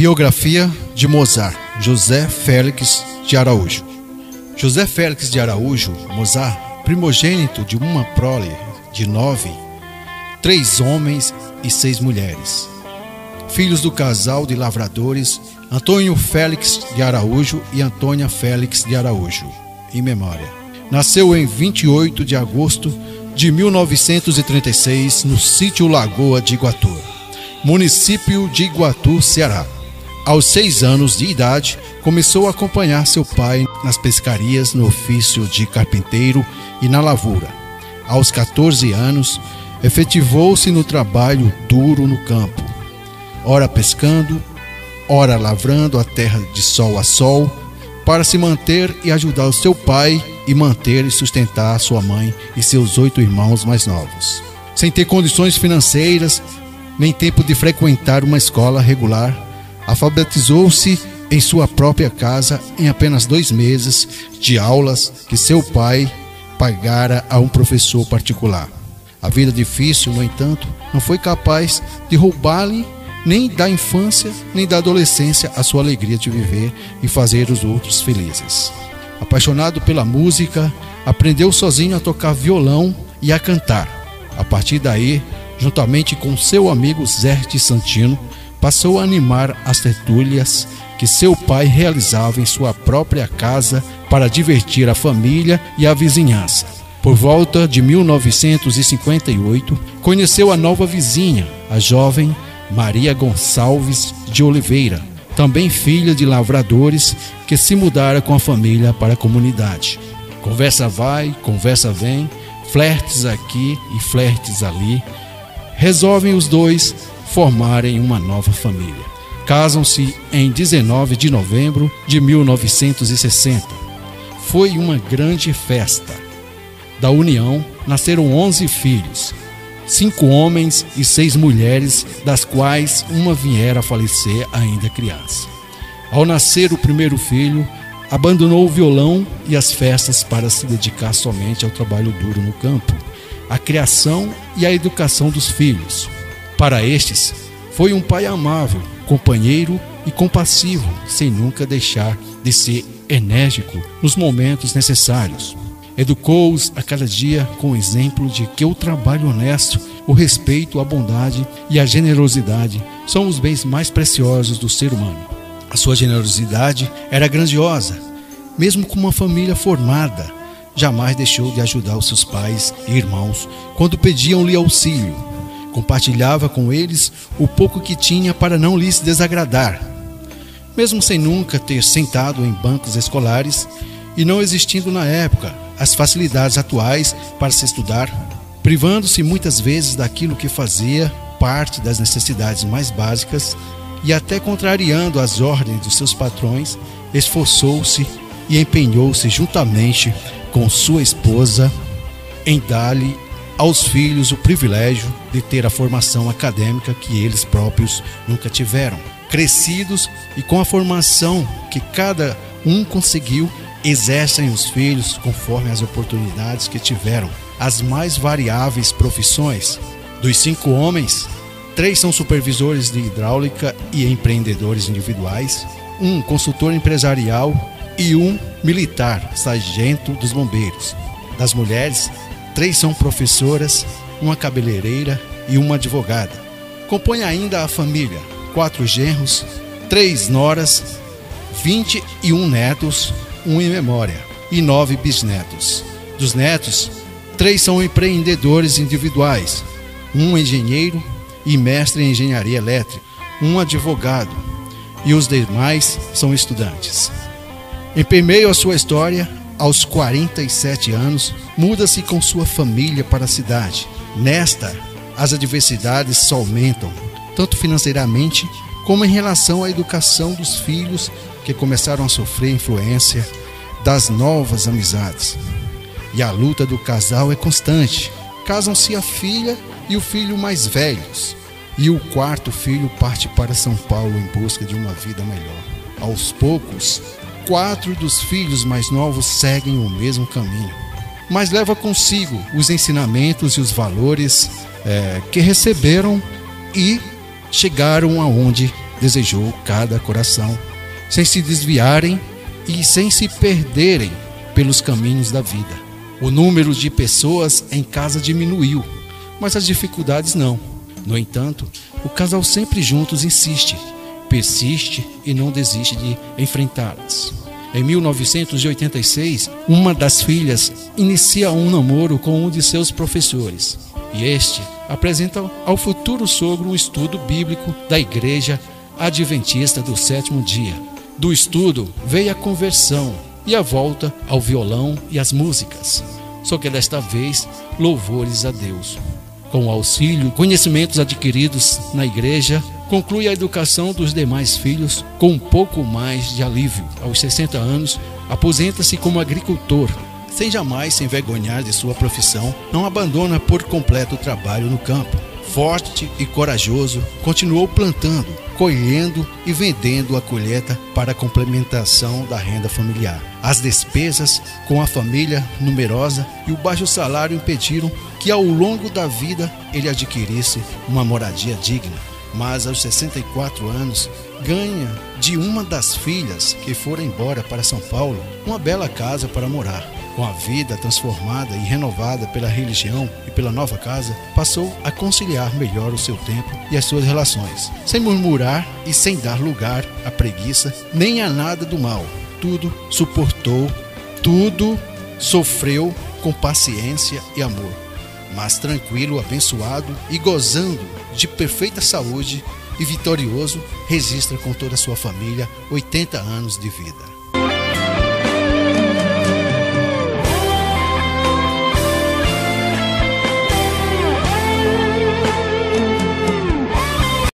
Biografia de Mozart, José Félix de Araújo. José Félix de Araújo, Mozart, primogênito de uma prole de 3 homens e 6 mulheres. Filhos do casal de lavradores Antônio Félix de Araújo e Antônia Félix de Araújo, em memória. Nasceu em 28 de agosto de 1936 no sítio Lagoa de Iguatu, município de Iguatu, Ceará. Aos 6 anos de idade, começou a acompanhar seu pai nas pescarias, no ofício de carpinteiro e na lavoura. Aos 14 anos, efetivou-se no trabalho duro no campo, ora pescando, ora lavrando a terra de sol a sol, para se manter e ajudar o seu pai e manter e sustentar sua mãe e seus 8 irmãos mais novos. Sem ter condições financeiras, nem tempo de frequentar uma escola regular, alfabetizou-se em sua própria casa em apenas 2 meses de aulas que seu pai pagara a um professor particular. A vida difícil, no entanto, não foi capaz de roubar-lhe nem da infância, nem da adolescência a sua alegria de viver e fazer os outros felizes. Apaixonado pela música, aprendeu sozinho a tocar violão e a cantar. A partir daí, juntamente com seu amigo Zé de Santino, passou a animar as tertúlias que seu pai realizava em sua própria casa para divertir a família e a vizinhança. Por volta de 1958, conheceu a nova vizinha, a jovem Maria Gonçalves de Oliveira, também filha de lavradores que se mudara com a família para a comunidade. Conversa vai, conversa vem, flertes aqui e flertes ali. Resolvem os dois formarem uma nova família. Casam-se em 19 de novembro de 1960. Foi uma grande festa. Da união nasceram 11 filhos, 5 homens e 6 mulheres, das quais uma viera a falecer ainda criança. Ao nascer o primeiro filho, abandonou o violão e as festas para se dedicar somente ao trabalho duro no campo, à criação e à educação dos filhos. Para estes, foi um pai amável, companheiro e compassivo, sem nunca deixar de ser enérgico nos momentos necessários. Educou-os a cada dia com o exemplo de que o trabalho honesto, o respeito, a bondade e a generosidade são os bens mais preciosos do ser humano. A sua generosidade era grandiosa. Mesmo com uma família formada, jamais deixou de ajudar os seus pais e irmãos quando pediam-lhe auxílio. Compartilhava com eles o pouco que tinha para não lhes desagradar. Mesmo sem nunca ter sentado em bancos escolares e não existindo na época as facilidades atuais para se estudar, privando-se muitas vezes daquilo que fazia parte das necessidades mais básicas e até contrariando as ordens dos seus patrões, esforçou-se e empenhou-se juntamente com sua esposa em dar-lhe aos filhos o privilégio de ter a formação acadêmica que eles próprios nunca tiveram. Crescidos e com a formação que cada um conseguiu, exercem os filhos conforme as oportunidades que tiveram, as mais variáveis profissões. Dos 5 homens, 3 são supervisores de hidráulica e empreendedores individuais, 1 consultor empresarial e 1 militar, sargento dos bombeiros. Das mulheres, 3 são professoras, 1 cabeleireira e 1 advogada. Compõe ainda a família: 4 genros, 3 noras, 21 netos, 1 em memória, e 9 bisnetos. Dos netos, 3 são empreendedores individuais, 1 engenheiro e mestre em engenharia elétrica, 1 advogado, e os demais são estudantes. Em meio à sua história, aos 47 anos, muda-se com sua família para a cidade. Nesta, as adversidades só aumentam, tanto financeiramente como em relação à educação dos filhos, que começaram a sofrer influência das novas amizades. E a luta do casal é constante. Casam-se a filha e o filho mais velhos, e o 4º filho parte para São Paulo em busca de uma vida melhor. Aos poucos, 4 dos filhos mais novos seguem o mesmo caminho, mas leva consigo os ensinamentos e os valores que receberam e chegaram aonde desejou cada coração, sem se desviarem e sem se perderem pelos caminhos da vida. O número de pessoas em casa diminuiu, mas as dificuldades não. No entanto, o casal sempre juntos insiste, persiste e não desiste de enfrentá-las. Em 1986, uma das filhas inicia um namoro com um de seus professores, e este apresenta ao futuro sogro um estudo bíblico da Igreja Adventista do Sétimo Dia. Do estudo veio a conversão e a volta ao violão e às músicas, só que desta vez louvores a Deus. Com o auxílio e conhecimentos adquiridos na igreja, conclui a educação dos demais filhos com um pouco mais de alívio. Aos 60 anos, aposenta-se como agricultor. Sem jamais se envergonhar de sua profissão, não abandona por completo o trabalho no campo. Forte e corajoso, continuou plantando, colhendo e vendendo a colheita para a complementação da renda familiar. As despesas com a família numerosa e o baixo salário impediram que ao longo da vida ele adquirisse uma moradia digna. Mas aos 64 anos, ganha de uma das filhas que foram embora para São Paulo uma bela casa para morar. Com a vida transformada e renovada pela religião e pela nova casa, passou a conciliar melhor o seu tempo e as suas relações, sem murmurar e sem dar lugar à preguiça, nem a nada do mal. Tudo suportou, tudo sofreu com paciência e amor, mas tranquilo, abençoado e gozando de perfeita saúde e vitorioso, registra com toda a sua família 80 anos de vida.